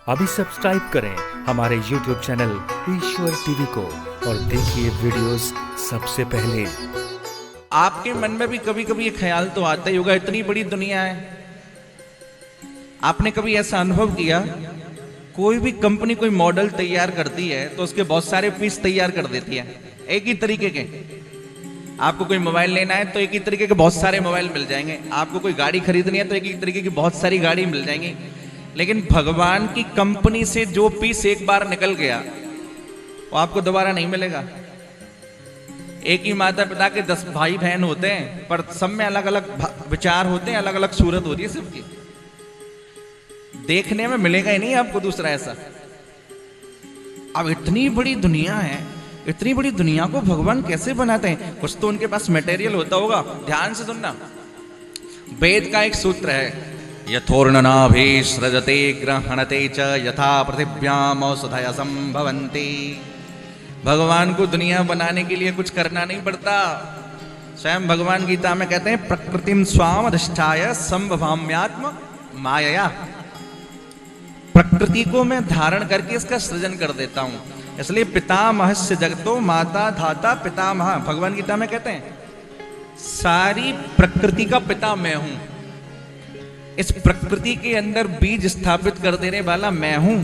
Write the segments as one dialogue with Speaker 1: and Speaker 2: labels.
Speaker 1: अभी सब्सक्राइब करें हमारे YouTube चैनल ईश्वर टीवी को और देखिए वीडियोस सबसे पहले।
Speaker 2: आपके मन में भी कभी कभी ये ख्याल तो आता ही होगा, इतनी बड़ी दुनिया है। आपने कभी ऐसा अनुभव किया, कोई भी कंपनी कोई मॉडल तैयार करती है तो उसके बहुत सारे पीस तैयार कर देती है एक ही तरीके के। आपको कोई मोबाइल लेना है तो एक ही तरीके के बहुत सारे मोबाइल मिल जाएंगे, आपको कोई गाड़ी खरीदनी है तो एक ही तरीके की बहुत सारी गाड़ी मिल जाएंगी। लेकिन भगवान की कंपनी से जो पीस एक बार निकल गया वो आपको दोबारा नहीं मिलेगा। एक ही माता पिता के 10 भाई बहन होते हैं, पर सब में अलग अलग विचार होते हैं, अलग अलग सूरत होती है सबकी। देखने में मिलेगा ही नहीं आपको दूसरा ऐसा। अब इतनी बड़ी दुनिया है, इतनी बड़ी दुनिया को भगवान कैसे बनाते हैं? कुछ तो उनके पास मटेरियल होता होगा। ध्यान से सुनना, वेद का एक सूत्र है, यथोर्णनाभिसृजते ग्रहणते च यथा पृथिव्याम औषधय संभवन्ति। भगवान को दुनिया बनाने के लिए कुछ करना नहीं पड़ता। स्वयं भगवान गीता में कहते हैं, प्रकृतिम स्वाम अधिष्ठाय संभवाम्यात्म मायया। प्रकृति को मैं धारण करके इसका सृजन कर देता हूं। इसलिए पितामहस्य जगतो माता धाता पितामह। भगवान गीता में कहते हैं सारी प्रकृति का पिता मैं हूं। इस प्रकृति के अंदर बीज स्थापित कर देने वाला मैं हूं,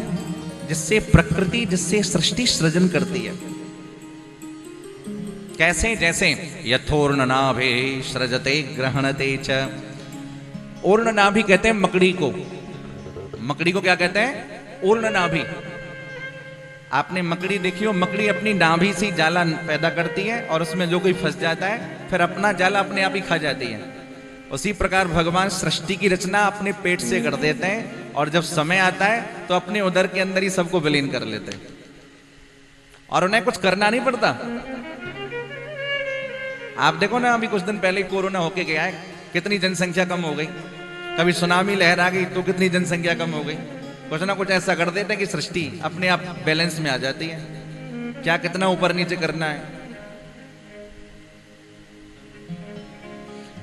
Speaker 2: जिससे प्रकृति, जिससे सृष्टि सृजन करती है। कैसे? जैसे यथोर्णनाभे सृजते ग्रहणते च। ओर्णनाभि कहते हैं मकड़ी को। मकड़ी को क्या कहते हैं? ओर्णनाभि। आपने मकड़ी देखी हो, मकड़ी अपनी नाभि से जाला पैदा करती है और उसमें जो कोई फंस जाता है फिर अपना जाला अपने आप ही खा जाती है। उसी प्रकार भगवान सृष्टि की रचना अपने पेट से कर देते हैं और जब समय आता है तो अपने उदर के अंदर ही सबको विलीन कर लेते हैं और उन्हें कुछ करना नहीं पड़ता। आप देखो ना, अभी कुछ दिन पहले कोरोना होके गया है, कितनी जनसंख्या कम हो गई। कभी सुनामी लहर आ गई तो कितनी जनसंख्या कम हो गई। कुछ ना कुछ ऐसा कर देते हैं कि सृष्टि अपने आप बैलेंस में आ जाती है। क्या कितना ऊपर नीचे करना है।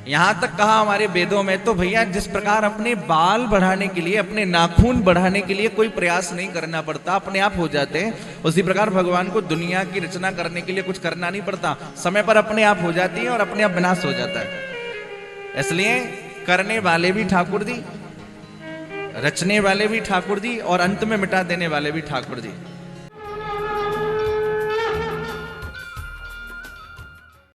Speaker 2: यहां तक कहा हमारे वेदों में तो भैया, जिस प्रकार अपने बाल बढ़ाने के लिए, अपने नाखून बढ़ाने के लिए कोई प्रयास नहीं करना पड़ता, अपने आप हो जाते हैं, उसी प्रकार भगवान को दुनिया की रचना करने के लिए कुछ करना नहीं पड़ता। समय पर अपने आप हो जाती है और अपने आप विनाश हो जाता है। इसलिए करने वाले भी ठाकुर जी, रचने वाले भी ठाकुर जी और अंत में मिटा देने वाले भी ठाकुर जी।